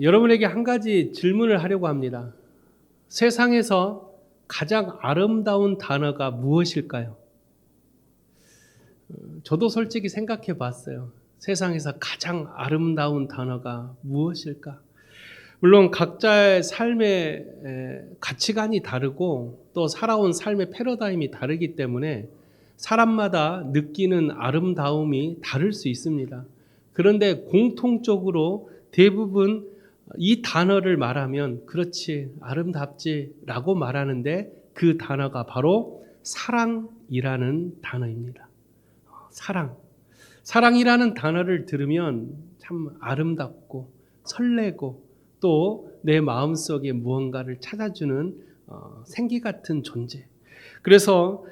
여러분에게 한 가지 질문을 하려고 합니다. 세상에서 가장 아름다운 단어가 무엇일까요? 저도 솔직히 생각해 봤어요. 세상에서 가장 아름다운 단어가 무엇일까? 물론 각자의 삶의 가치관이 다르고 또 살아온 삶의 패러다임이 다르기 때문에 사람마다 느끼는 아름다움이 다를 수 있습니다. 그런데 공통적으로 대부분 이 단어를 말하면 그렇지, 아름답지 라고 말하는데 그 단어가 바로 사랑이라는 단어입니다. 사랑. 사랑이라는 단어를 들으면 참 아름답고 설레고 또 내 마음속에 무언가를 찾아주는 생기 같은 존재. 그래서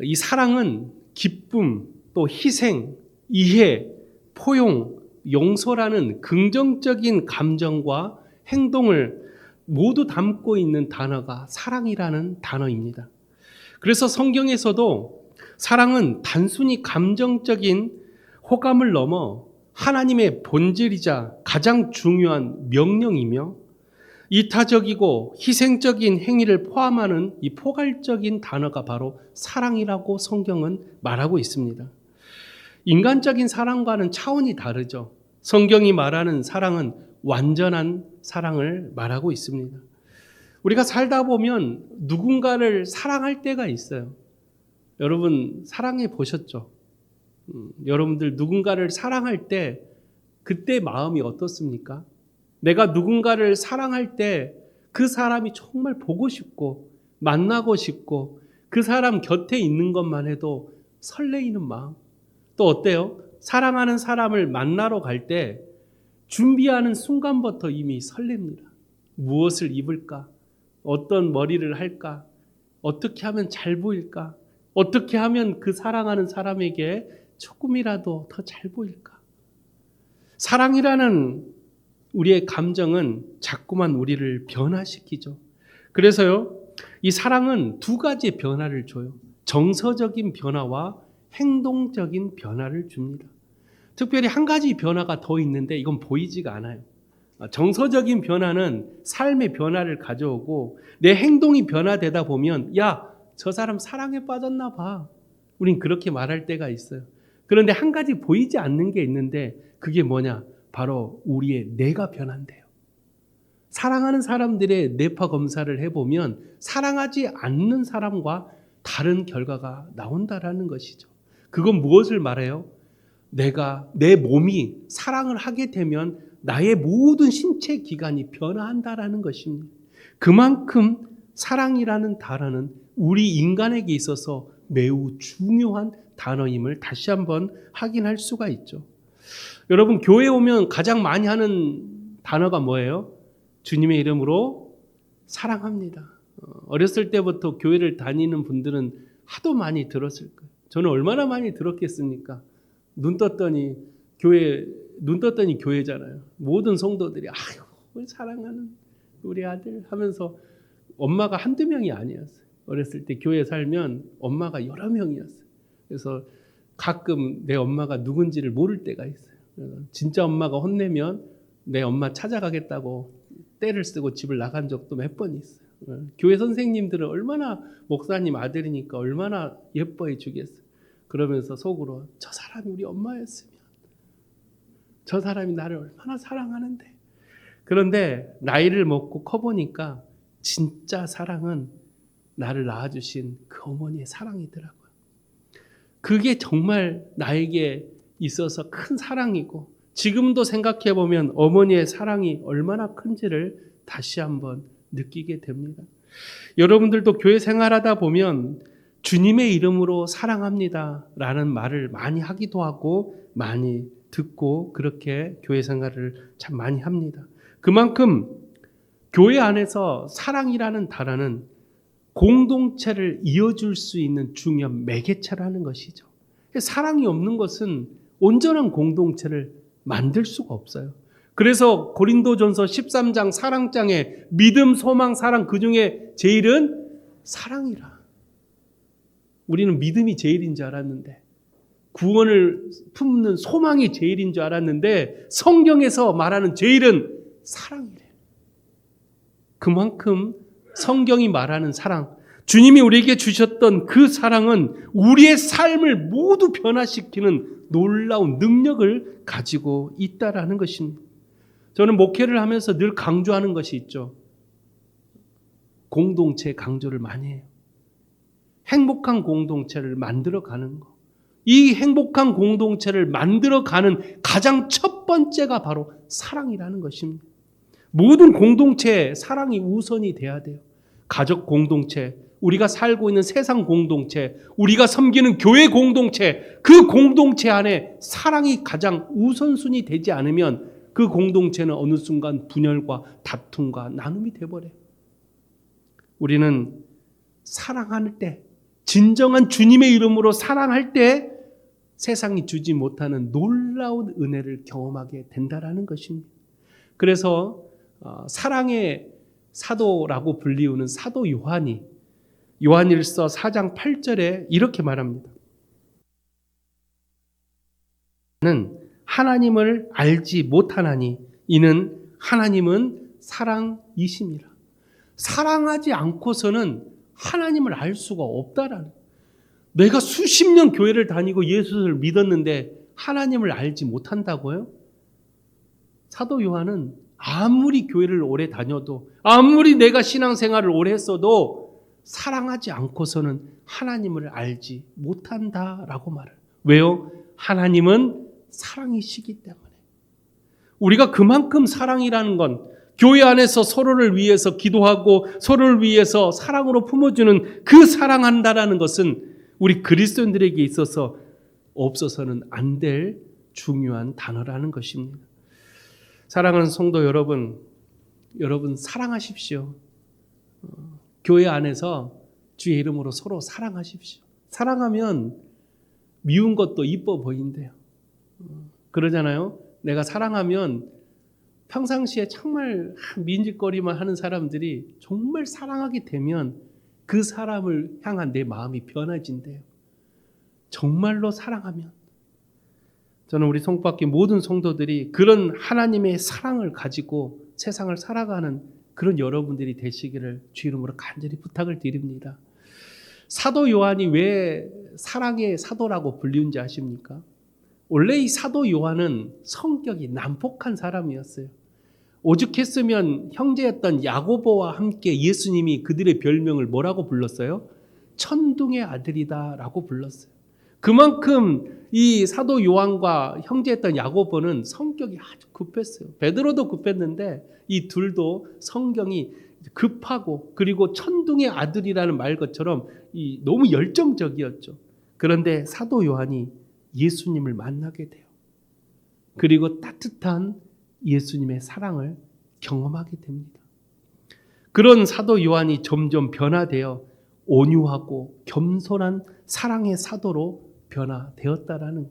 이 사랑은 기쁨, 또 희생, 이해, 포용, 용서라는 긍정적인 감정과 행동을 모두 담고 있는 단어가 사랑이라는 단어입니다. 그래서 성경에서도 사랑은 단순히 감정적인 호감을 넘어 하나님의 본질이자 가장 중요한 명령이며 이타적이고 희생적인 행위를 포함하는 이 포괄적인 단어가 바로 사랑이라고 성경은 말하고 있습니다. 인간적인 사랑과는 차원이 다르죠. 성경이 말하는 사랑은 완전한 사랑을 말하고 있습니다. 우리가 살다 보면 누군가를 사랑할 때가 있어요. 여러분 사랑해 보셨죠? 여러분들 누군가를 사랑할 때 그때 마음이 어떻습니까? 내가 누군가를 사랑할 때 그 사람이 정말 보고 싶고 만나고 싶고 그 사람 곁에 있는 것만 해도 설레이는 마음. 또 어때요? 사랑하는 사람을 만나러 갈 때 준비하는 순간부터 이미 설렙니다. 무엇을 입을까? 어떤 머리를 할까? 어떻게 하면 잘 보일까? 어떻게 하면 그 사랑하는 사람에게 조금이라도 더 잘 보일까? 사랑이라는 우리의 감정은 자꾸만 우리를 변화시키죠. 그래서요, 이 사랑은 두 가지의 변화를 줘요. 정서적인 변화와 행동적인 변화를 줍니다. 특별히 한 가지 변화가 더 있는데 이건 보이지가 않아요. 정서적인 변화는 삶의 변화를 가져오고 내 행동이 변화되다 보면 야, 저 사람 사랑에 빠졌나 봐. 우린 그렇게 말할 때가 있어요. 그런데 한 가지 보이지 않는 게 있는데 그게 뭐냐? 바로 우리의 뇌가 변한대요. 사랑하는 사람들의 뇌파 검사를 해보면 사랑하지 않는 사람과 다른 결과가 나온다라는 것이죠. 그건 무엇을 말해요? 내 몸이 사랑을 하게 되면 나의 모든 신체 기관이 변화한다라는 것입니다. 그만큼 사랑이라는 단어는 우리 인간에게 있어서 매우 중요한 단어임을 다시 한번 확인할 수가 있죠. 여러분 교회에 오면 가장 많이 하는 단어가 뭐예요? 주님의 이름으로 사랑합니다. 어렸을 때부터 교회를 다니는 분들은 하도 많이 들었을 거예요. 저는 얼마나 많이 들었겠습니까? 눈 떴더니 교회잖아요. 모든 성도들이 아유 사랑하는 우리 아들 하면서 엄마가 한두 명이 아니었어요. 어렸을 때 교회 살면 엄마가 여러 명이었어요. 그래서 가끔 내 엄마가 누군지를 모를 때가 있어요. 진짜 엄마가 혼내면 내 엄마 찾아가겠다고 떼를 쓰고 집을 나간 적도 몇 번 있어요. 교회 선생님들은 얼마나 목사님 아들이니까 얼마나 예뻐해 주겠어요. 그러면서 속으로 저 사람이 우리 엄마였으면 저 사람이 나를 얼마나 사랑하는데. 그런데 나이를 먹고 커보니까 진짜 사랑은 나를 낳아주신 그 어머니의 사랑이더라고요. 그게 정말 나에게 있어서 큰 사랑이고 지금도 생각해보면 어머니의 사랑이 얼마나 큰지를 다시 한번 느끼게 됩니다. 여러분들도 교회 생활하다 보면 주님의 이름으로 사랑합니다 라는 말을 많이 하기도 하고 많이 듣고 그렇게 교회 생활을 참 많이 합니다. 그만큼 교회 안에서 사랑이라는 단어는 공동체를 이어줄 수 있는 중요한 매개체라는 것이죠. 사랑이 없는 것은 온전한 공동체를 만들 수가 없어요. 그래서 고린도전서 13장 사랑장에 믿음, 소망, 사랑 그 중에 제일은 사랑이라. 우리는 믿음이 제일인 줄 알았는데 구원을 품는 소망이 제일인 줄 알았는데 성경에서 말하는 제일은 사랑이래요. 그만큼 성경이 말하는 사랑, 주님이 우리에게 주셨던 그 사랑은 우리의 삶을 모두 변화시키는 놀라운 능력을 가지고 있다라는 것입니다. 저는 목회를 하면서 늘 강조하는 것이 있죠. 공동체 강조를 많이 해요. 행복한 공동체를 만들어가는 것. 이 행복한 공동체를 만들어가는 가장 첫 번째가 바로 사랑이라는 것입니다. 모든 공동체에 사랑이 우선이 돼야 돼요. 가족 공동체, 우리가 살고 있는 세상 공동체, 우리가 섬기는 교회 공동체, 그 공동체 안에 사랑이 가장 우선순위 되지 않으면 그 공동체는 어느 순간 분열과 다툼과 나눔이 돼버려요. 우리는 사랑할 때, 진정한 주님의 이름으로 사랑할 때 세상이 주지 못하는 놀라운 은혜를 경험하게 된다라는 것입니다. 그래서 사랑의 사도라고 불리우는 사도 요한이 요한일서 4장 8절에 이렇게 말합니다. 는 하나님을 알지 못하나니 이는 하나님은 사랑이심이라. 사랑하지 않고서는 하나님을 알 수가 없다라는. 내가 수십 년 교회를 다니고 예수를 믿었는데 하나님을 알지 못한다고요? 사도 요한은 아무리 교회를 오래 다녀도, 아무리 내가 신앙생활을 오래 했어도 사랑하지 않고서는 하나님을 알지 못한다라고 말을. 왜요? 하나님은 사랑이시기 때문에. 우리가 그만큼 사랑이라는 건 교회 안에서 서로를 위해서 기도하고 서로를 위해서 사랑으로 품어주는 그 사랑한다라는 것은 우리 그리스도인들에게 있어서 없어서는 안 될 중요한 단어라는 것입니다. 사랑하는 성도 여러분, 여러분 사랑하십시오. 교회 안에서 주의 이름으로 서로 사랑하십시오. 사랑하면 미운 것도 이뻐 보인대요. 그러잖아요. 내가 사랑하면 평상시에 정말 민짓거리만 하는 사람들이 정말 사랑하게 되면 그 사람을 향한 내 마음이 변해진대요. 정말로 사랑하면. 저는 우리 성밖에 모든 성도들이 그런 하나님의 사랑을 가지고 세상을 살아가는 그런 여러분들이 되시기를 주 이름으로 간절히 부탁을 드립니다. 사도 요한이 왜 사랑의 사도라고 불리는지 아십니까? 원래 이 사도 요한은 성격이 난폭한 사람이었어요. 오죽했으면 형제였던 야고보와 함께 예수님이 그들의 별명을 뭐라고 불렀어요? 천둥의 아들이다라고 불렀어요. 그만큼 이 사도 요한과 형제였던 야고보는 성격이 아주 급했어요. 베드로도 급했는데 이 둘도 성경이 급하고 그리고 천둥의 아들이라는 말 것처럼 너무 열정적이었죠. 그런데 사도 요한이 예수님을 만나게 돼요. 그리고 따뜻한 예수님의 사랑을 경험하게 됩니다. 그런 사도 요한이 점점 변화되어 온유하고 겸손한 사랑의 사도로 변화되었다라는 것.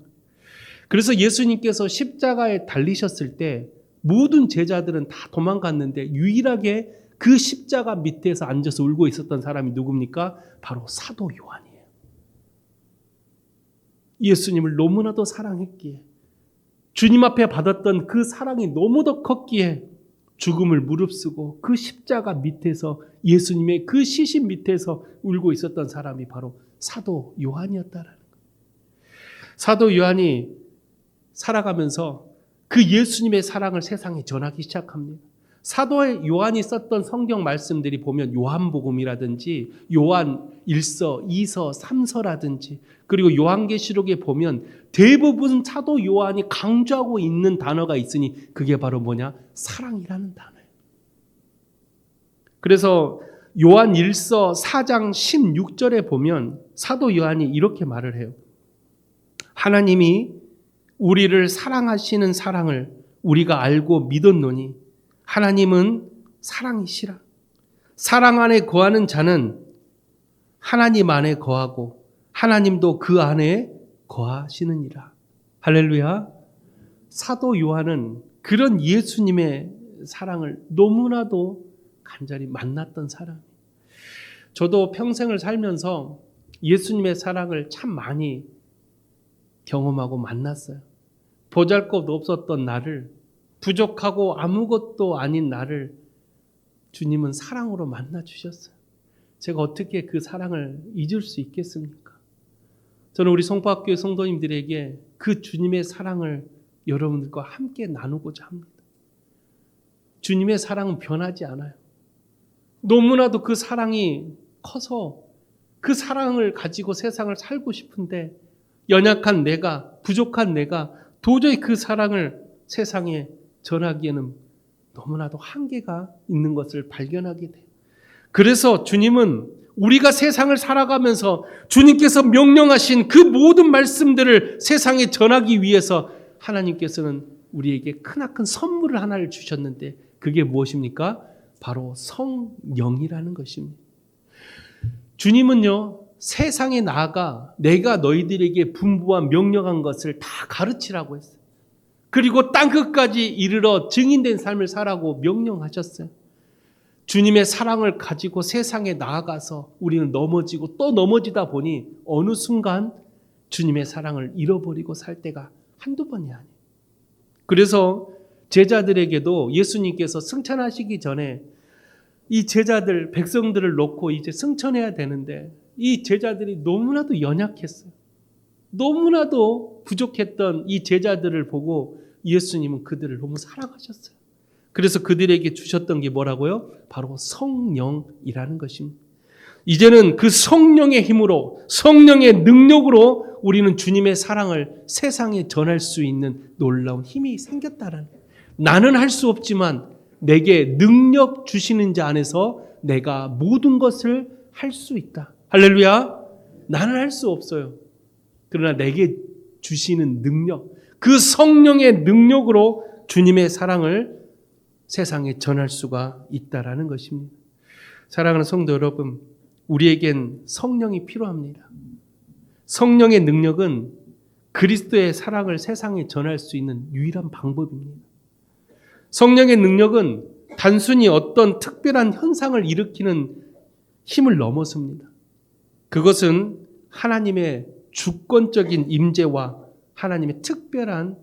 그래서 예수님께서 십자가에 달리셨을 때 모든 제자들은 다 도망갔는데 유일하게 그 십자가 밑에서 앉아서 울고 있었던 사람이 누굽니까? 바로 사도 요한이에요. 예수님을 너무나도 사랑했기에, 주님 앞에 받았던 그 사랑이 너무도 컸기에 죽음을 무릅쓰고 그 십자가 밑에서 예수님의 그 시신 밑에서 울고 있었던 사람이 바로 사도 요한이었다라는 거예요. 사도 요한이 살아가면서 그 예수님의 사랑을 세상에 전하기 시작합니다. 사도 요한이 썼던 성경 말씀들이 보면 요한복음이라든지 요한 1서, 2서, 3서라든지 그리고 요한계시록에 보면 대부분 사도 요한이 강조하고 있는 단어가 있으니 그게 바로 뭐냐? 사랑이라는 단어예요. 그래서 요한 1서 4장 16절에 보면 사도 요한이 이렇게 말을 해요. 하나님이 우리를 사랑하시는 사랑을 우리가 알고 믿었노니 하나님은 사랑이시라. 사랑 안에 거하는 자는 하나님 안에 거하고 하나님도 그 안에 거하시느니라. 할렐루야. 사도 요한은 그런 예수님의 사랑을 너무나도 간절히 만났던 사람이에요. 저도 평생을 살면서 예수님의 사랑을 참 많이 경험하고 만났어요. 보잘것 없었던 나를 부족하고 아무것도 아닌 나를 주님은 사랑으로 만나 주셨어요. 제가 어떻게 그 사랑을 잊을 수 있겠습니까? 저는 우리 송파학교의 성도님들에게 그 주님의 사랑을 여러분들과 함께 나누고자 합니다. 주님의 사랑은 변하지 않아요. 너무나도 그 사랑이 커서 그 사랑을 가지고 세상을 살고 싶은데 연약한 내가, 부족한 내가 도저히 그 사랑을 세상에 전하기에는 너무나도 한계가 있는 것을 발견하게 돼요. 그래서 주님은 우리가 세상을 살아가면서 주님께서 명령하신 그 모든 말씀들을 세상에 전하기 위해서 하나님께서는 우리에게 크나큰 선물을 하나를 주셨는데 그게 무엇입니까? 바로 성령이라는 것입니다. 주님은요, 세상에 나아가 내가 너희들에게 분부와 명령한 것을 다 가르치라고 했어요. 그리고 땅끝까지 이르러 증인된 삶을 살라고 명령하셨어요. 주님의 사랑을 가지고 세상에 나아가서 우리는 넘어지고 또 넘어지다 보니 어느 순간 주님의 사랑을 잃어버리고 살 때가 한두 번이 아니에요. 그래서 제자들에게도 예수님께서 승천하시기 전에 이 제자들, 백성들을 놓고 이제 승천해야 되는데 이 제자들이 너무나도 연약했어요. 너무나도 부족했던 이 제자들을 보고 예수님은 그들을 너무 사랑하셨어요. 그래서 그들에게 주셨던 게 뭐라고요? 바로 성령이라는 것입니다. 이제는 그 성령의 힘으로, 성령의 능력으로 우리는 주님의 사랑을 세상에 전할 수 있는 놀라운 힘이 생겼다라는 거예요. 나는 할 수 없지만 내게 능력 주시는 자 안에서 내가 모든 것을 할 수 있다. 할렐루야. 나는 할 수 없어요. 그러나 내게 주시는 능력, 그 성령의 능력으로 주님의 사랑을 세상에 전할 수가 있다라는 것입니다. 사랑하는 성도 여러분, 우리에겐 성령이 필요합니다. 성령의 능력은 그리스도의 사랑을 세상에 전할 수 있는 유일한 방법입니다. 성령의 능력은 단순히 어떤 특별한 현상을 일으키는 힘을 넘어섭니다. 그것은 하나님의 주권적인 임재와 하나님의 특별한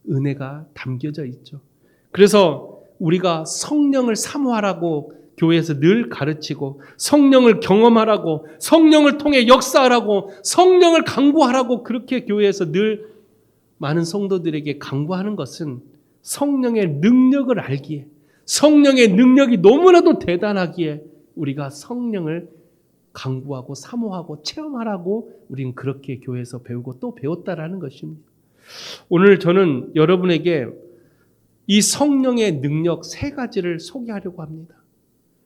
은혜가 담겨져 있죠. 그래서 우리가 성령을 사모하라고 교회에서 늘 가르치고 성령을 경험하라고 성령을 통해 역사하라고 성령을 강구하라고 그렇게 교회에서 늘 많은 성도들에게 강구하는 것은 성령의 능력을 알기에 성령의 능력이 너무나도 대단하기에 우리가 성령을 강구하고 사모하고 체험하라고 우리는 그렇게 교회에서 배우고 또 배웠다라는 것입니다. 오늘 저는 여러분에게 이 성령의 능력 세 가지를 소개하려고 합니다.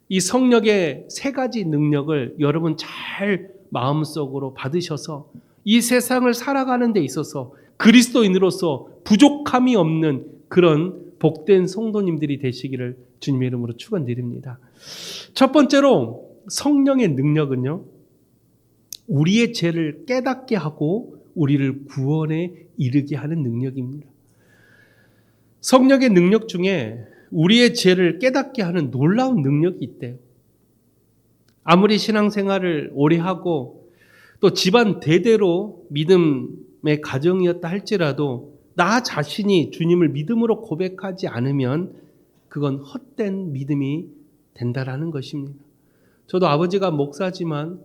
이 성령의 세 가지 능력을 여러분 잘 마음속으로 받으셔서 이 세상을 살아가는 데 있어서 그리스도인으로서 부족함이 없는 그런 복된 성도님들이 되시기를 주님의 이름으로 축원드립니다. 첫 번째로 성령의 능력은요, 우리의 죄를 깨닫게 하고 우리를 구원에 이르게 하는 능력입니다. 성령의 능력 중에 우리의 죄를 깨닫게 하는 놀라운 능력이 있대요. 아무리 신앙생활을 오래 하고 또 집안 대대로 믿음의 가정이었다 할지라도 나 자신이 주님을 믿음으로 고백하지 않으면 그건 헛된 믿음이 된다라는 것입니다. 저도 아버지가 목사지만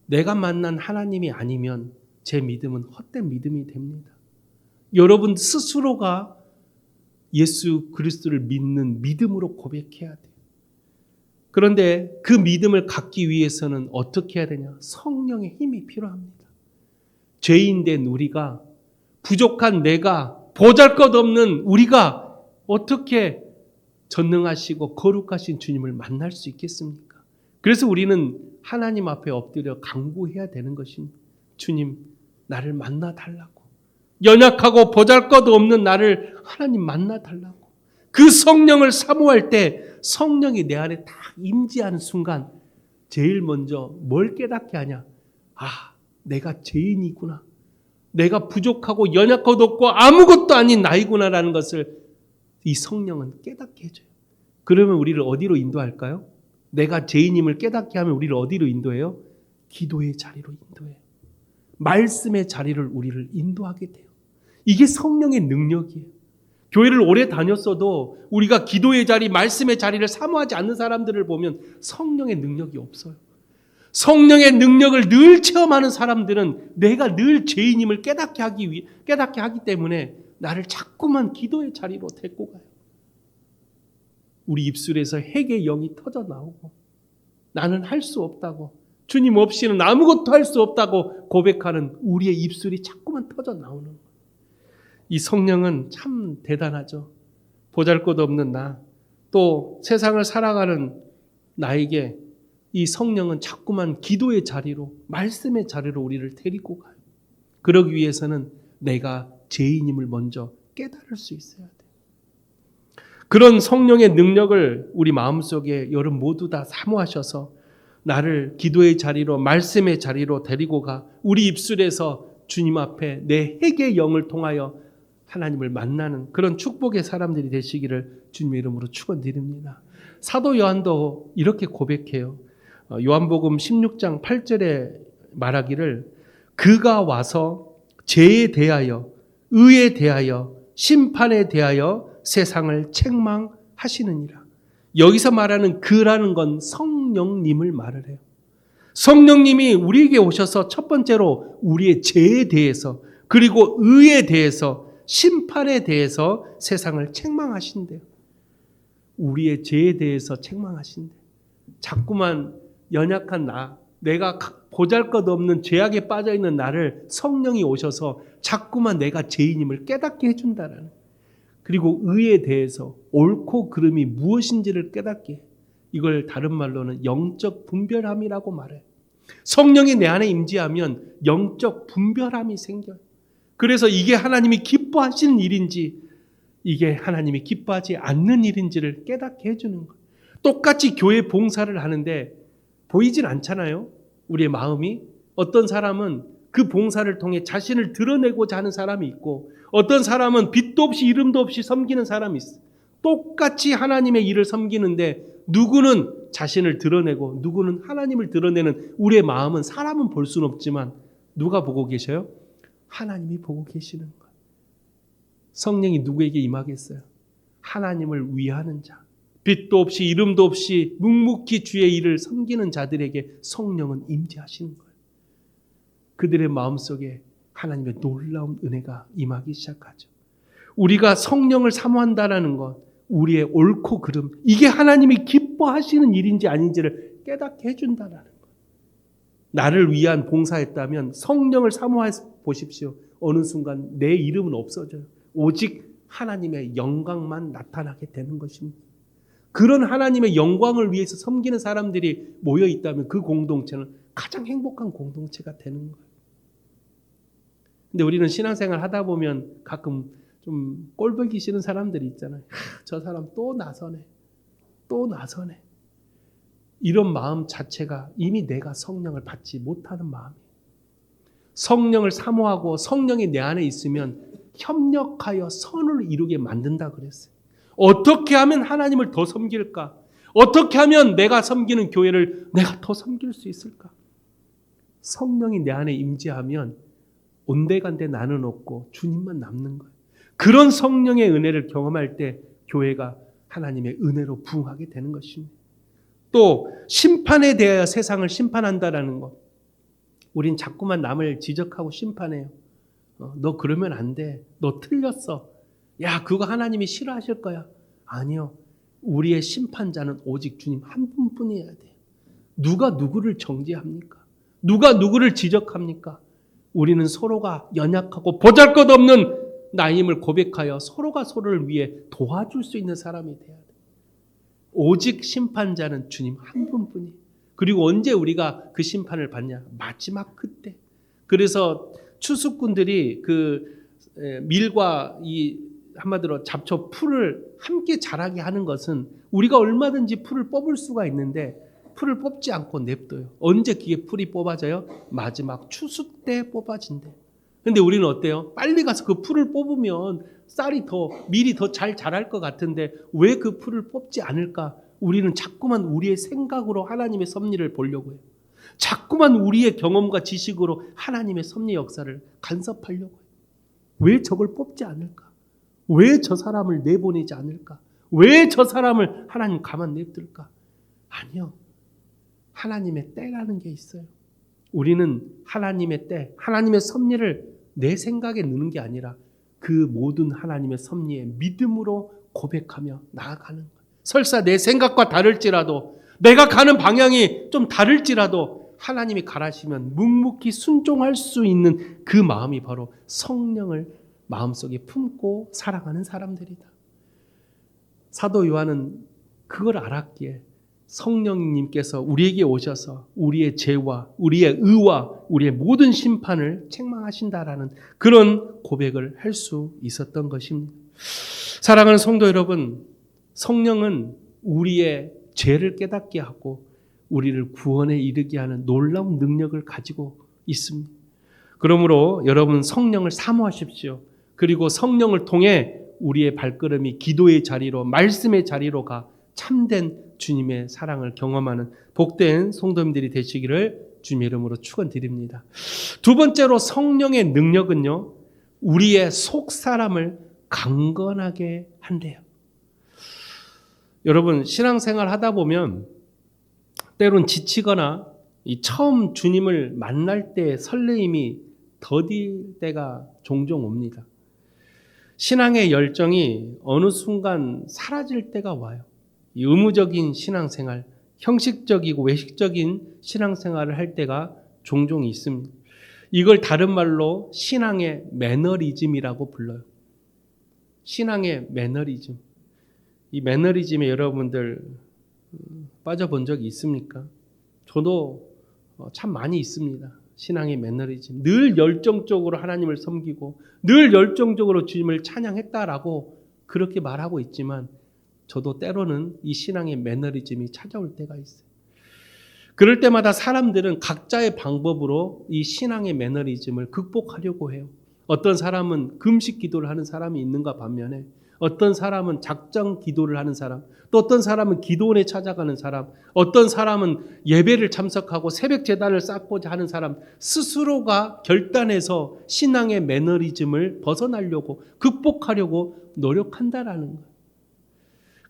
내가 만난 하나님이 아니면 제 믿음은 헛된 믿음이 됩니다. 여러분 스스로가 예수 그리스도를 믿는 믿음으로 고백해야 돼요. 그런데 그 믿음을 갖기 위해서는 어떻게 해야 되냐? 성령의 힘이 필요합니다. 죄인된 우리가, 부족한 내가, 보잘것없는 우리가 어떻게 전능하시고 거룩하신 주님을 만날 수 있겠습니까? 그래서 우리는 하나님 앞에 엎드려 간구해야 되는 것입니다. 주님, 나를 만나 달라고. 연약하고 보잘것없는 나를 하나님 만나 달라고. 그 성령을 사모할 때 성령이 내 안에 딱 임재하는 순간 제일 먼저 뭘 깨닫게 하냐? 아, 내가 죄인이구나. 내가 부족하고 연약하고 없고 아무것도 아닌 나이구나라는 것을 이 성령은 깨닫게 해줘요. 그러면 우리를 어디로 인도할까요? 내가 죄인임을 깨닫게 하면 우리를 어디로 인도해요? 기도의 자리로 인도해요. 말씀의 자리를 우리를 인도하게 돼요. 이게 성령의 능력이에요. 교회를 오래 다녔어도 우리가 기도의 자리, 말씀의 자리를 사모하지 않는 사람들을 보면 성령의 능력이 없어요. 성령의 능력을 늘 체험하는 사람들은 내가 늘 죄인임을 깨닫게 하기 때문에 나를 자꾸만 기도의 자리로 데리고 가요. 우리 입술에서 회개의 영이 터져 나오고 나는 할 수 없다고, 주님 없이는 아무것도 할 수 없다고 고백하는 우리의 입술이 자꾸만 터져 나오는 거예요. 이 성령은 참 대단하죠. 보잘것없는 나, 또 세상을 살아가는 나에게 이 성령은 자꾸만 기도의 자리로, 말씀의 자리로 우리를 데리고 가요. 그러기 위해서는 내가 죄인임을 먼저 깨달을 수 있어야 돼요. 그런 성령의 능력을 우리 마음속에 여러분 모두 다 사모하셔서 나를 기도의 자리로, 말씀의 자리로 데리고 가 우리 입술에서 주님 앞에 내 회개의 영을 통하여 하나님을 만나는 그런 축복의 사람들이 되시기를 주님의 이름으로 축원드립니다. 사도 요한도 이렇게 고백해요. 요한복음 16장 8절에 말하기를 그가 와서 죄에 대하여, 의에 대하여, 심판에 대하여 세상을 책망하시느니라. 여기서 말하는 그라는 건 성령님을 말을 해요. 성령님이 우리에게 오셔서 첫 번째로 우리의 죄에 대해서, 그리고 의에 대해서, 심판에 대해서 세상을 책망하신대요. 우리의 죄에 대해서 책망하신대요. 자꾸만 연약한 나, 내가 보잘것없는 죄악에 빠져있는 나를 성령이 오셔서 자꾸만 내가 죄인임을 깨닫게 해준다라는, 그리고 의에 대해서 옳고 그름이 무엇인지를 깨닫게 해. 이걸 다른 말로는 영적 분별함이라고 말해요. 성령이 내 안에 임재하면 영적 분별함이 생겨요. 그래서 이게 하나님이 기뻐하시는 일인지 이게 하나님이 기뻐하지 않는 일인지를 깨닫게 해주는 거예요. 똑같이 교회 봉사를 하는데 보이진 않잖아요. 우리의 마음이. 어떤 사람은 그 봉사를 통해 자신을 드러내고자 하는 사람이 있고, 어떤 사람은 빛도 없이 이름도 없이 섬기는 사람이 있어요. 똑같이 하나님의 일을 섬기는데 누구는 자신을 드러내고 누구는 하나님을 드러내는 우리의 마음은 사람은 볼 수는 없지만 누가 보고 계셔요? 하나님이 보고 계시는 거예요. 성령이 누구에게 임하겠어요? 하나님을 위하는 자, 빛도 없이 이름도 없이 묵묵히 주의 일을 섬기는 자들에게 성령은 임재하시는 거예요. 그들의 마음속에 하나님의 놀라운 은혜가 임하기 시작하죠. 우리가 성령을 사모한다는 것, 우리의 옳고 그름, 이게 하나님이 기뻐하시는 일인지 아닌지를 깨닫게 해준다는 것. 나를 위한 봉사했다면 성령을 사모해 보십시오. 어느 순간 내 이름은 없어져요. 오직 하나님의 영광만 나타나게 되는 것입니다. 그런 하나님의 영광을 위해서 섬기는 사람들이 모여 있다면 그 공동체는 가장 행복한 공동체가 되는 거예요. 근데 우리는 신앙생활 하다 보면 가끔 좀 꼴보기 싫은 사람들이 있잖아요. 저 사람 또 나서네. 또 나서네. 이런 마음 자체가 이미 내가 성령을 받지 못하는 마음이에요. 성령을 사모하고 성령이 내 안에 있으면 협력하여 선을 이루게 만든다 그랬어요. 어떻게 하면 하나님을 더 섬길까? 어떻게 하면 내가 섬기는 교회를 내가 더 섬길 수 있을까? 성령이 내 안에 임재하면 온데간데 나는 없고 주님만 남는 거예요. 그런 성령의 은혜를 경험할 때 교회가 하나님의 은혜로 부흥하게 되는 것입니다. 또 심판에 대하여 세상을 심판한다라는 것. 우린 자꾸만 남을 지적하고 심판해요. 너 그러면 안 돼. 너 틀렸어. 야, 그거 하나님이 싫어하실 거야. 아니요. 우리의 심판자는 오직 주님 한 분뿐이어야 돼요. 누가 누구를 정죄합니까? 누가 누구를 지적합니까? 우리는 서로가 연약하고 보잘것없는 나임을 고백하여 서로가 서로를 위해 도와줄 수 있는 사람이 돼야 돼요. 오직 심판자는 주님 한 분뿐이에요. 그리고 언제 우리가 그 심판을 받냐? 마지막 그때. 그래서 추수꾼들이 그 밀과 이 한마디로 잡초 풀을 함께 자라게 하는 것은 우리가 얼마든지 풀을 뽑을 수가 있는데 풀을 뽑지 않고 냅둬요. 언제 그게 풀이 뽑아져요? 마지막 추수 때 뽑아진대. 근데 우리는 어때요? 빨리 가서 그 풀을 뽑으면 밀이 더 잘 자랄 것 같은데 왜 그 풀을 뽑지 않을까? 우리는 자꾸만 우리의 생각으로 하나님의 섭리를 보려고 해요. 자꾸만 우리의 경험과 지식으로 하나님의 섭리 역사를 간섭하려고 해요. 왜 저걸 뽑지 않을까? 왜 저 사람을 내보내지 않을까? 왜 저 사람을 하나님 가만 냅둘까? 아니요. 하나님의 때라는 게 있어요. 우리는 하나님의 때, 하나님의 섭리를 내 생각에 넣는 게 아니라 그 모든 하나님의 섭리에 믿음으로 고백하며 나아가는 거예요. 설사 내 생각과 다를지라도, 내가 가는 방향이 좀 다를지라도 하나님이 가라시면 묵묵히 순종할 수 있는 그 마음이 바로 성령을 마음속에 품고 살아가는 사람들이다. 사도 요한은 그걸 알았기에 성령님께서 우리에게 오셔서 우리의 죄와 우리의 의와 우리의 모든 심판을 책망하신다라는 그런 고백을 할 수 있었던 것입니다. 사랑하는 성도 여러분, 성령은 우리의 죄를 깨닫게 하고 우리를 구원에 이르게 하는 놀라운 능력을 가지고 있습니다. 그러므로 여러분 성령을 사모하십시오. 그리고 성령을 통해 우리의 발걸음이 기도의 자리로, 말씀의 자리로 가 참된 주님의 사랑을 경험하는 복된 성도님들이 되시기를 주님의 이름으로 축원드립니다. 두 번째로 성령의 능력은요, 우리의 속사람을 강건하게 한대요. 여러분 신앙생활 하다 보면 때론 지치거나 이 처음 주님을 만날 때의 설레임이 더딜 때가 종종 옵니다. 신앙의 열정이 어느 순간 사라질 때가 와요. 이 의무적인 신앙생활, 형식적이고 외식적인 신앙생활을 할 때가 종종 있습니다. 이걸 다른 말로 신앙의 매너리즘이라고 불러요. 신앙의 매너리즘. 이 매너리즘에 여러분들 빠져본 적이 있습니까? 저도 참 많이 있습니다. 신앙의 매너리즘. 늘 열정적으로 하나님을 섬기고 늘 열정적으로 주님을 찬양했다라고 그렇게 말하고 있지만 저도 때로는 이 신앙의 매너리즘이 찾아올 때가 있어요. 그럴 때마다 사람들은 각자의 방법으로 이 신앙의 매너리즘을 극복하려고 해요. 어떤 사람은 금식 기도를 하는 사람이 있는가 반면에 어떤 사람은 작정 기도를 하는 사람, 또 어떤 사람은 기도원에 찾아가는 사람, 어떤 사람은 예배를 참석하고 새벽 제단을 쌓고자 하는 사람, 스스로가 결단해서 신앙의 매너리즘을 벗어나려고 극복하려고 노력한다라는 거예요.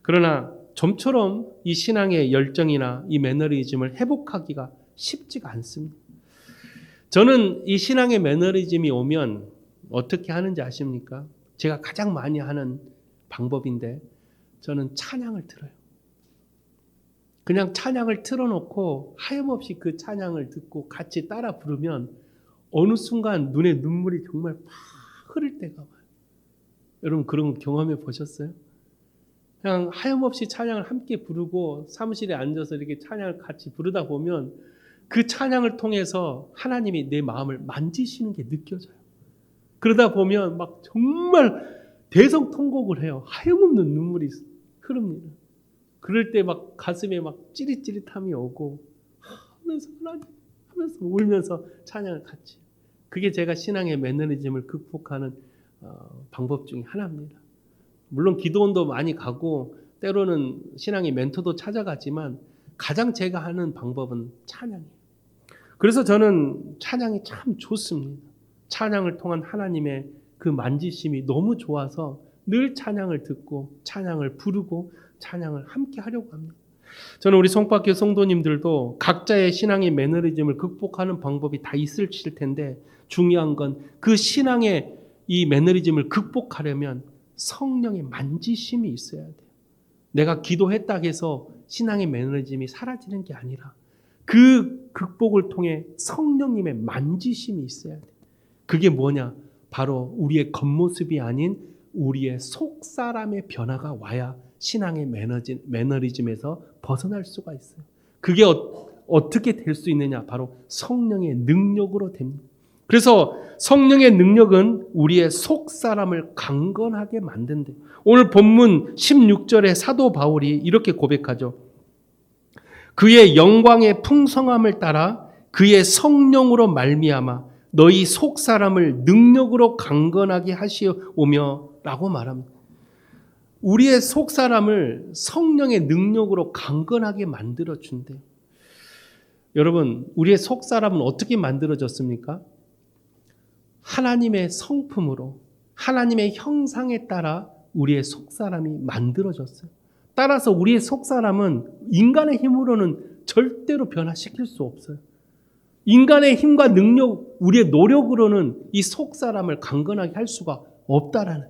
그러나 좀처럼 이 신앙의 열정이나 이 매너리즘을 회복하기가 쉽지가 않습니다. 저는 이 신앙의 매너리즘이 오면 어떻게 하는지 아십니까? 제가 가장 많이 하는 방법인데 저는 찬양을 틀어요. 그냥 찬양을 틀어놓고 하염없이 그 찬양을 듣고 같이 따라 부르면 어느 순간 눈에 눈물이 정말 팍 흐를 때가 와요. 여러분 그런 거 경험해 보셨어요? 그냥 하염없이 찬양을 함께 부르고 사무실에 앉아서 이렇게 찬양을 같이 부르다 보면 그 찬양을 통해서 하나님이 내 마음을 만지시는 게 느껴져요. 그러다 보면 막 정말 대성통곡을 해요. 하염없는 눈물이 흐릅니다. 그럴 때 막 가슴에 막 찌릿찌릿함이 오고 하면서 하나님 하면서 울면서 찬양을 같이. 그게 제가 신앙의 매너리즘을 극복하는 방법 중에 하나입니다. 물론 기도원도 많이 가고 때로는 신앙의 멘토도 찾아가지만 가장 제가 하는 방법은 찬양이에요. 그래서 저는 찬양이 참 좋습니다. 찬양을 통한 하나님의 그 만지심이 너무 좋아서 늘 찬양을 듣고 찬양을 부르고 찬양을 함께 하려고 합니다. 저는 우리 송박교 성도님들도 각자의 신앙의 매너리즘을 극복하는 방법이 다 있을 텐데 중요한 건 그 신앙의 이 매너리즘을 극복하려면 성령의 만지심이 있어야 돼요. 내가 기도했다고 해서 신앙의 매너리즘이 사라지는 게 아니라 그 극복을 통해 성령님의 만지심이 있어야 돼요. 그게 뭐냐? 바로 우리의 겉모습이 아닌 우리의 속사람의 변화가 와야 신앙의 매너리즘에서 벗어날 수가 있어요. 그게 어떻게 될 수 있느냐? 바로 성령의 능력으로 됩니다. 그래서 성령의 능력은 우리의 속사람을 강건하게 만든대요. 오늘 본문 16절에 사도 바울이 이렇게 고백하죠. 그의 영광의 풍성함을 따라 그의 성령으로 말미암아 너희 속사람을 능력으로 강건하게 하시오며 라고 말합니다. 우리의 속사람을 성령의 능력으로 강건하게 만들어준대요. 여러분, 우리의 속사람은 어떻게 만들어졌습니까? 하나님의 성품으로, 하나님의 형상에 따라 우리의 속사람이 만들어졌어요. 따라서 우리의 속사람은 인간의 힘으로는 절대로 변화시킬 수 없어요. 인간의 힘과 능력, 우리의 노력으로는 이 속사람을 강건하게 할 수가 없다라는.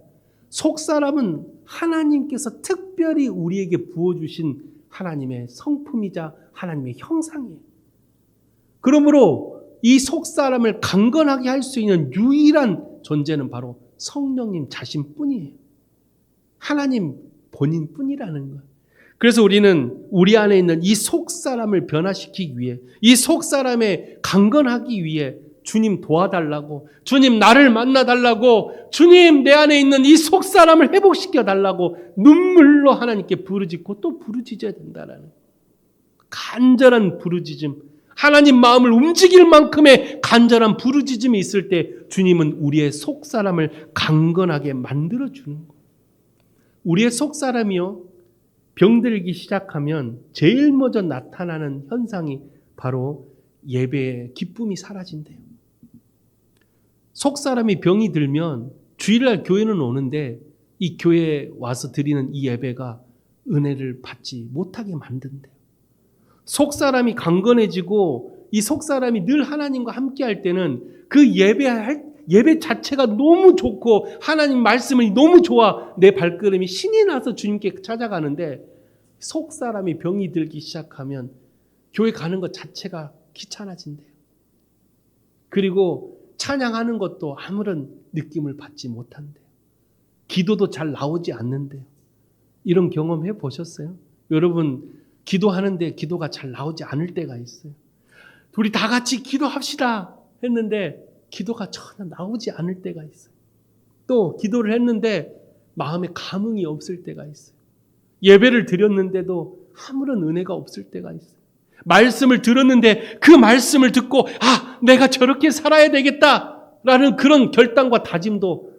속사람은 하나님께서 특별히 우리에게 부어주신 하나님의 성품이자 하나님의 형상이에요. 그러므로 이 속사람을 강건하게 할 수 있는 유일한 존재는 바로 성령님 자신뿐이에요. 하나님 본인뿐이라는 거예요. 그래서 우리는 우리 안에 있는 이 속사람을 변화시키기 위해, 이 속사람에 강건하기 위해 주님 도와달라고, 주님 나를 만나달라고, 주님 내 안에 있는 이 속사람을 회복시켜달라고 눈물로 하나님께 부르짖고 또 부르짖어야 된다라는 간절한 부르짖음, 하나님 마음을 움직일 만큼의 간절한 부르짖음이 있을 때 주님은 우리의 속사람을 강건하게 만들어주는 거예요. 우리의 속사람이요, 병들기 시작하면 제일 먼저 나타나는 현상이 바로 예배의 기쁨이 사라진대요. 속사람이 병이 들면 주일날 교회는 오는데 이 교회에 와서 드리는 이 예배가 은혜를 받지 못하게 만든대요. 속사람이 강건해지고 이 속사람이 늘 하나님과 함께 할 때는 그 예배 자체가 너무 좋고 하나님 말씀이 너무 좋아 내 발걸음이 신이 나서 주님께 찾아가는데, 속사람이 병이 들기 시작하면 교회 가는 것 자체가 귀찮아진대요. 그리고 찬양하는 것도 아무런 느낌을 받지 못한대요. 기도도 잘 나오지 않는데요. 이런 경험 해보셨어요? 여러분 기도하는데 기도가 잘 나오지 않을 때가 있어요. 우리 다 같이 기도합시다 했는데 기도가 전혀 나오지 않을 때가 있어요. 또 기도를 했는데 마음에 감흥이 없을 때가 있어요. 예배를 드렸는데도 아무런 은혜가 없을 때가 있어요. 말씀을 들었는데 그 말씀을 듣고 내가 저렇게 살아야 되겠다라는 그런 결단과 다짐도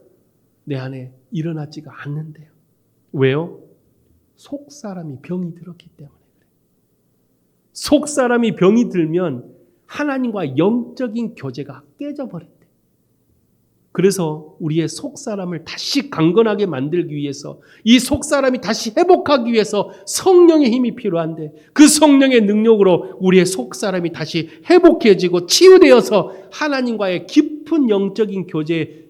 내 안에 일어나지가 않는데요. 왜요? 속사람이 병이 들었기 때문에 그래요. 속사람이 병이 들면 하나님과 영적인 교제가 깨져버린대. 그래서 우리의 속사람을 다시 강건하게 만들기 위해서, 이 속사람이 다시 회복하기 위해서 성령의 힘이 필요한데, 그 성령의 능력으로 우리의 속사람이 다시 회복해지고 치유되어서 하나님과의 깊은 영적인 교제의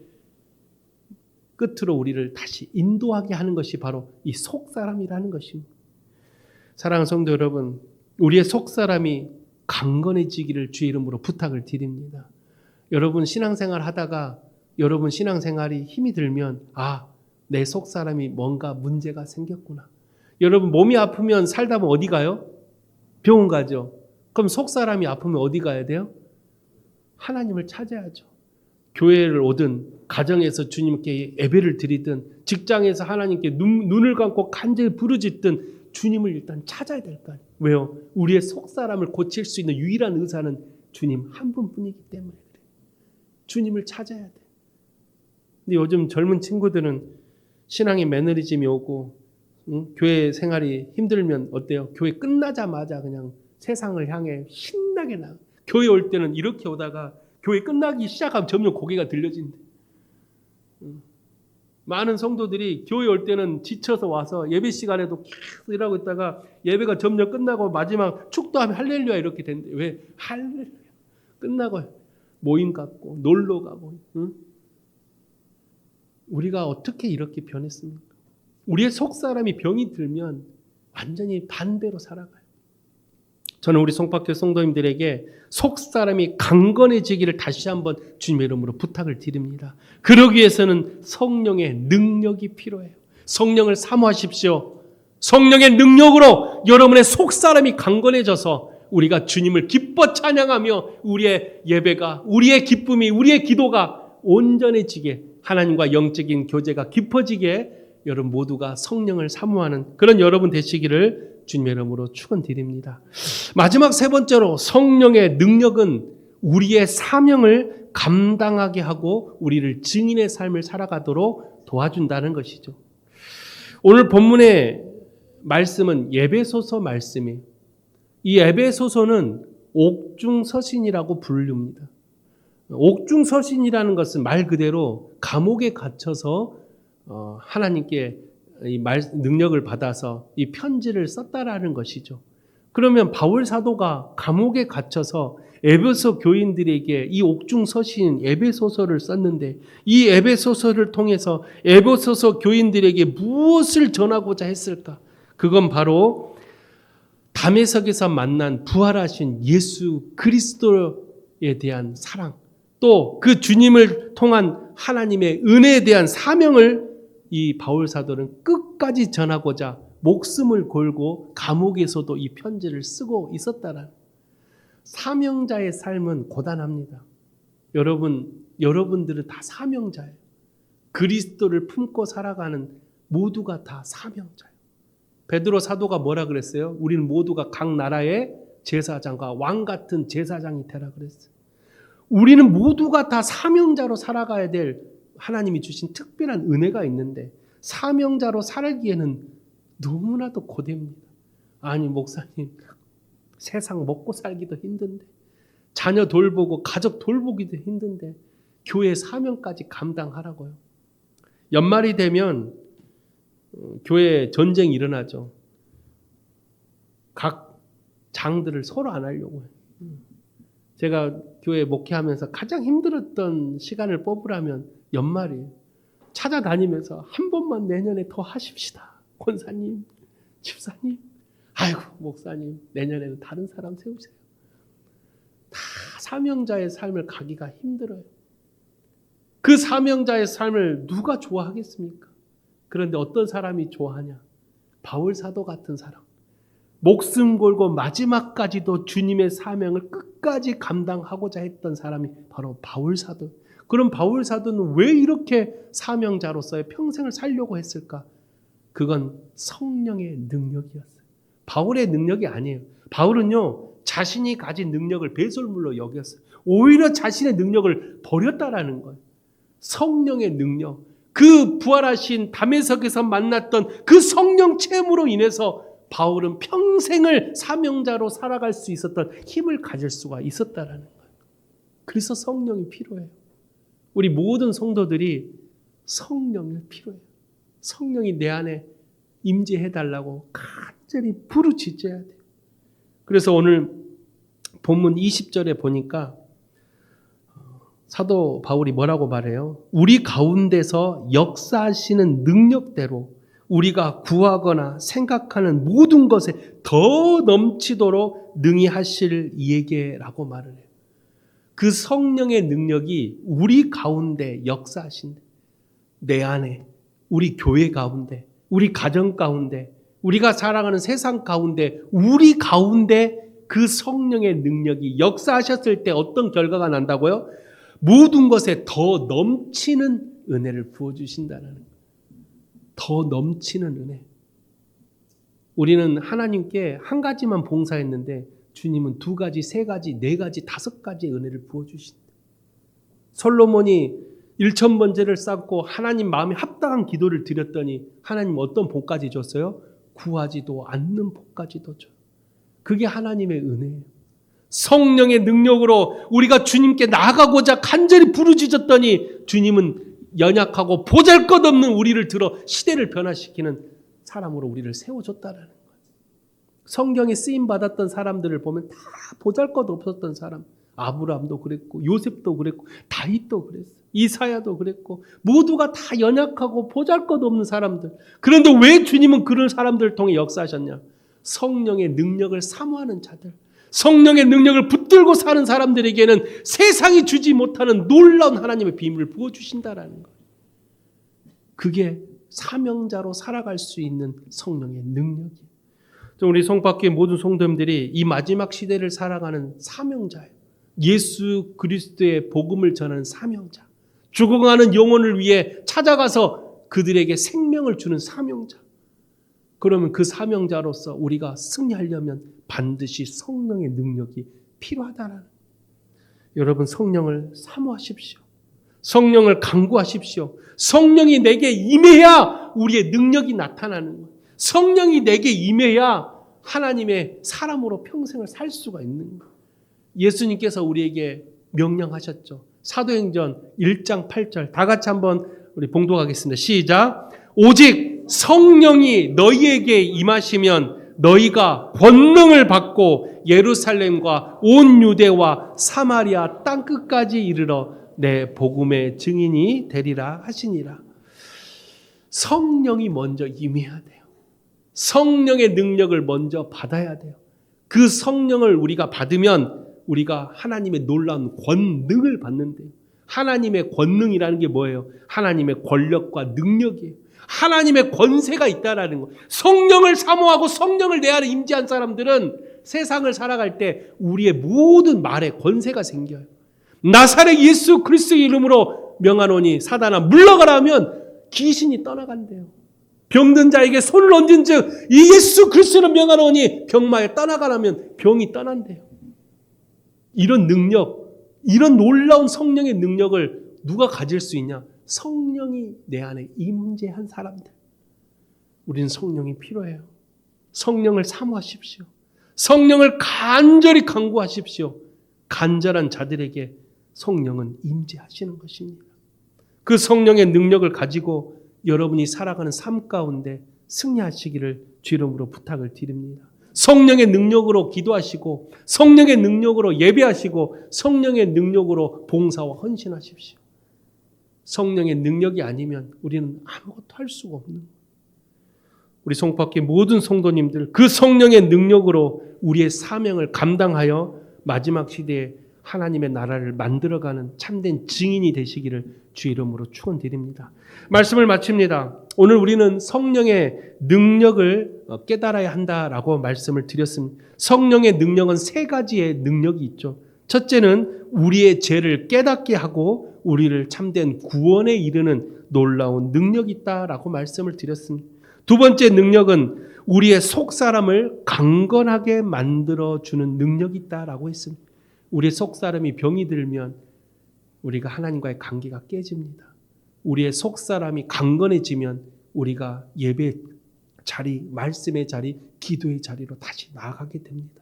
끝으로 우리를 다시 인도하게 하는 것이 바로 이 속사람이라는 것입니다. 사랑하는 성도 여러분, 우리의 속사람이 강건해지기를 주의 이름으로 부탁을 드립니다. 여러분 신앙생활 하다가 여러분 신앙생활이 힘이 들면 내 속사람이 뭔가 문제가 생겼구나. 여러분 몸이 아프면 살다 보면 어디 가요? 병원 가죠. 그럼 속사람이 아프면 어디 가야 돼요? 하나님을 찾아야죠. 교회를 오든 가정에서 주님께 예배를 드리든 직장에서 하나님께 눈을 감고 간절히 부르짖든 주님을 일단 찾아야 될 거 아니에요. 왜요? 우리의 속사람을 고칠 수 있는 유일한 의사는 주님 한 분뿐이기 때문에 그래요. 주님을 찾아야 돼. 근데 요즘 젊은 친구들은 신앙의 매너리즘이 오고 교회 생활이 힘들면 어때요? 교회 끝나자마자 그냥 세상을 향해 신나게 나가. 교회 올 때는 이렇게 오다가 교회 끝나기 시작하면 점점 고개가 들려진대. 많은 성도들이 교회 올 때는 지쳐서 와서 예배 시간에도 계속 일하고 있다가 예배가 점점 끝나고 마지막 축도하면 할렐루야 이렇게 된대. 왜? 할렐루야. 끝나고 모임 갖고 놀러 가고. 우리가 어떻게 이렇게 변했습니까? 우리의 속사람이 병이 들면 완전히 반대로 살아가요. 저는 우리 송파교 성도님들에게 속사람이 강건해지기를 다시 한번 주님의 이름으로 부탁을 드립니다. 그러기 위해서는 성령의 능력이 필요해요. 성령을 사모하십시오. 성령의 능력으로 여러분의 속사람이 강건해져서 우리가 주님을 기뻐 찬양하며 우리의 예배가, 우리의 기쁨이, 우리의 기도가 온전해지게, 하나님과 영적인 교제가 깊어지게 여러분 모두가 성령을 사모하는 그런 여러분 되시기를 주님의 이름으로 축원드립니다. 마지막 세 번째로 성령의 능력은 우리의 사명을 감당하게 하고 우리를 증인의 삶을 살아가도록 도와준다는 것이죠. 오늘 본문의 말씀은 에베소서 말씀이에요. 이 에베소서는 옥중서신이라고 부릅니다. 옥중서신이라는 것은 말 그대로 감옥에 갇혀서 하나님께 이 능력을 받아서 이 편지를 썼다라는 것이죠. 그러면 바울 사도가 감옥에 갇혀서 에베소 교인들에게 이 옥중서신 에베소서를 썼는데, 이 에베소서를 통해서 에베소서 교인들에게 무엇을 전하고자 했을까? 그건 바로 담에색에서 만난 부활하신 예수 그리스도에 대한 사랑, 또 그 주님을 통한 하나님의 은혜에 대한 사명을 이 바울 사도는 끝까지 전하고자 목숨을 걸고 감옥에서도 이 편지를 쓰고 있었다는. 사명자의 삶은 고단합니다. 여러분들은 다 사명자예요. 그리스도를 품고 살아가는 모두가 다 사명자예요. 베드로 사도가 뭐라 그랬어요? 우리는 모두가 각 나라의 제사장과 왕 같은 제사장이 되라 그랬어요. 우리는 모두가 다 사명자로 살아가야 될 하나님이 주신 특별한 은혜가 있는데, 사명자로 살기에는 너무나도 고됩니다. 아니 목사님, 세상 먹고 살기도 힘든데, 자녀 돌보고 가족 돌보기도 힘든데 교회 사명까지 감당하라고요. 연말이 되면 교회 전쟁이 일어나죠. 각 장들을 서로 안 하려고 해요. 제가 교회 목회하면서 가장 힘들었던 시간을 뽑으라면 연말이에요. 찾아다니면서 한 번만 내년에 더 하십시다. 권사님, 집사님, 아이고 목사님, 내년에는 다른 사람 세우세요. 다 사명자의 삶을 가기가 힘들어요. 그 사명자의 삶을 누가 좋아하겠습니까? 그런데 어떤 사람이 좋아하냐? 바울 사도 같은 사람. 목숨 걸고 마지막까지도 주님의 사명을 끝까지 감당하고자 했던 사람이 바로 바울 사도. 그럼 바울 사도는 왜 이렇게 사명자로서의 평생을 살려고 했을까? 그건 성령의 능력이었어요. 바울의 능력이 아니에요. 바울은요, 자신이 가진 능력을 배설물로 여겼어요. 오히려 자신의 능력을 버렸다라는 거예요. 성령의 능력, 그 부활하신 담에색에서 만났던 그 성령 체험으로 인해서 바울은 평생을 사명자로 살아갈 수 있었던 힘을 가질 수가 있었다라는 거예요. 그래서 성령이 필요해요. 우리 모든 성도들이 성령이 필요해요. 성령이 내 안에 임재해달라고 간절히 부르짖어야 돼요. 그래서 오늘 본문 20절에 보니까 사도 바울이 뭐라고 말해요? 우리 가운데서 역사하시는 능력대로 우리가 구하거나 생각하는 모든 것에 더 넘치도록 능히 하실 이에게라고 말을 해요. 그 성령의 능력이 우리 가운데 역사하신대. 내 안에, 우리 교회 가운데, 우리 가정 가운데, 우리가 살아가는 세상 가운데, 우리 가운데 그 성령의 능력이 역사하셨을 때 어떤 결과가 난다고요? 모든 것에 더 넘치는 은혜를 부어주신다는 거예요. 더 넘치는 은혜. 우리는 하나님께 한 가지만 봉사했는데 주님은 2가지, 3가지, 4가지, 5가지의 은혜를 부어주신다. 솔로몬이 1000번제를 쌓고 하나님 마음에 합당한 기도를 드렸더니 하나님 어떤 복까지 줬어요? 구하지도 않는 복까지도 줘요. 그게 하나님의 은혜예요. 성령의 능력으로 우리가 주님께 나아가고자 간절히 부르짖었더니 주님은 연약하고 보잘것없는 우리를 들어 시대를 변화시키는 사람으로 우리를 세워줬다는 거예요. 성경에 쓰임받았던 사람들을 보면 다 보잘것없었던 사람. 아브라함도 그랬고 요셉도 그랬고 다윗도 그랬어요. 이사야도 그랬고 모두가 다 연약하고 보잘것없는 사람들. 그런데 왜 주님은 그런 사람들을 통해 역사하셨냐? 성령의 능력을 사모하는 자들, 성령의 능력을 붙들고 사는 사람들에게는 세상이 주지 못하는 놀라운 하나님의 비밀을 부어주신다라는 거예요. 그게 사명자로 살아갈 수 있는 성령의 능력이에요. 우리 성밖의 모든 성도님들이 이 마지막 시대를 살아가는 사명자예요. 예수 그리스도의 복음을 전하는 사명자. 죽어가는 영혼을 위해 찾아가서 그들에게 생명을 주는 사명자. 그러면 그 사명자로서 우리가 승리하려면 반드시 성령의 능력이 필요하다라는. 여러분 성령을 사모하십시오. 성령을 간구하십시오. 성령이 내게 임해야 우리의 능력이 나타나는 거예요. 성령이 내게 임해야 하나님의 사람으로 평생을 살 수가 있는 거예요. 예수님께서 우리에게 명령하셨죠. 사도행전 1장 8절 다 같이 한번 우리 봉독하겠습니다. 시작. 오직 성령이 너희에게 임하시면 너희가 권능을 받고 예루살렘과 온 유대와 사마리아 땅끝까지 이르러 내 복음의 증인이 되리라 하시니라. 성령이 먼저 임해야 돼요. 성령의 능력을 먼저 받아야 돼요. 그 성령을 우리가 받으면 우리가 하나님의 놀라운 권능을 받는데요. 하나님의 권능이라는 게 뭐예요? 하나님의 권력과 능력이에요. 하나님의 권세가 있다라는 거. 성령을 사모하고 성령을 내 안에 임재한 사람들은 세상을 살아갈 때 우리의 모든 말에 권세가 생겨요. 나사렛 예수 그리스도의 이름으로 명하노니 사단아 물러가라 하면 귀신이 떠나간대요. 병든 자에게 손을 얹은 즉 이 예수 그리스도로 명하노니 병마에 떠나가라면 병이 떠난대요. 이런 능력, 이런 놀라운 성령의 능력을 누가 가질 수 있냐? 성령이 내 안에 임재한 사람들. 우리는 성령이 필요해요. 성령을 사모하십시오. 성령을 간절히 간구하십시오. 간절한 자들에게 성령은 임재하시는 것입니다. 그 성령의 능력을 가지고 여러분이 살아가는 삶 가운데 승리하시기를 주 이름으로 부탁을 드립니다. 성령의 능력으로 기도하시고 성령의 능력으로 예배하시고 성령의 능력으로 봉사와 헌신하십시오. 성령의 능력이 아니면 우리는 아무것도 할 수가 없는 거예요. 우리 송파교회 모든 성도님들 그 성령의 능력으로 우리의 사명을 감당하여 마지막 시대에 하나님의 나라를 만들어가는 참된 증인이 되시기를 주 이름으로 축원드립니다. 말씀을 마칩니다. 오늘 우리는 성령의 능력을 깨달아야 한다라고 말씀을 드렸습니다. 성령의 능력은 세 가지의 능력이 있죠. 첫째는 우리의 죄를 깨닫게 하고 우리를 참된 구원에 이르는 놀라운 능력이 있다라고 말씀을 드렸습니다. 두 번째 능력은 우리의 속사람을 강건하게 만들어주는 능력이 있다라고 했습니다. 우리의 속사람이 병이 들면 우리가 하나님과의 관계가 깨집니다. 우리의 속사람이 강건해지면 우리가 예배 자리, 말씀의 자리, 기도의 자리로 다시 나아가게 됩니다.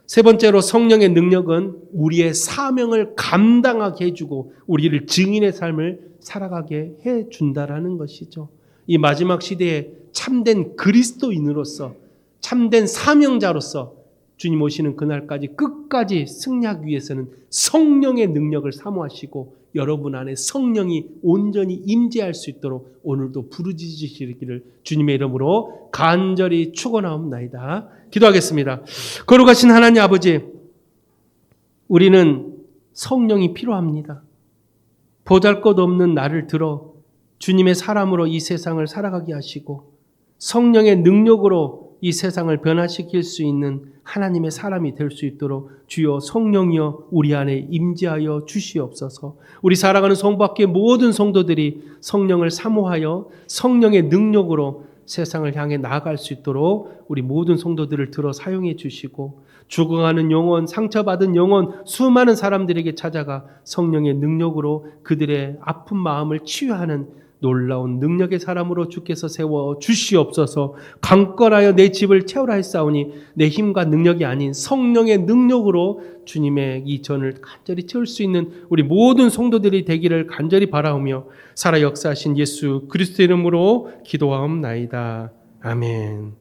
세 번째로 성령의 능력은 우리의 사명을 감당하게 해주고 우리를 증인의 삶을 살아가게 해준다라는 것이죠. 이 마지막 시대에 참된 그리스도인으로서 참된 사명자로서 주님 오시는 그날까지 끝까지 승리하기 위해서는 성령의 능력을 사모하시고 여러분 안에 성령이 온전히 임재할 수 있도록 오늘도 부르짖으시기를 주님의 이름으로 간절히 축원하옵나이다. 기도하겠습니다. 거룩하신 하나님 아버지, 우리는 성령이 필요합니다. 보잘것없는 나를 들어 주님의 사람으로 이 세상을 살아가게 하시고 성령의 능력으로 이 세상을 변화시킬 수 있는 하나님의 사람이 될 수 있도록 주여 성령이여 우리 안에 임재하여 주시옵소서. 우리 살아가는 성밖의 모든 성도들이 성령을 사모하여 성령의 능력으로 세상을 향해 나아갈 수 있도록 우리 모든 성도들을 들어 사용해 주시고 죽어가는 영혼, 상처받은 영혼 수많은 사람들에게 찾아가 성령의 능력으로 그들의 아픈 마음을 치유하는 놀라운 능력의 사람으로 주께서 세워 주시옵소서. 강건하여 내 집을 채우라 했사오니 내 힘과 능력이 아닌 성령의 능력으로 주님의 이 전을 간절히 채울 수 있는 우리 모든 성도들이 되기를 간절히 바라오며 살아 역사하신 예수 그리스도 이름으로 기도하옵나이다. 아멘.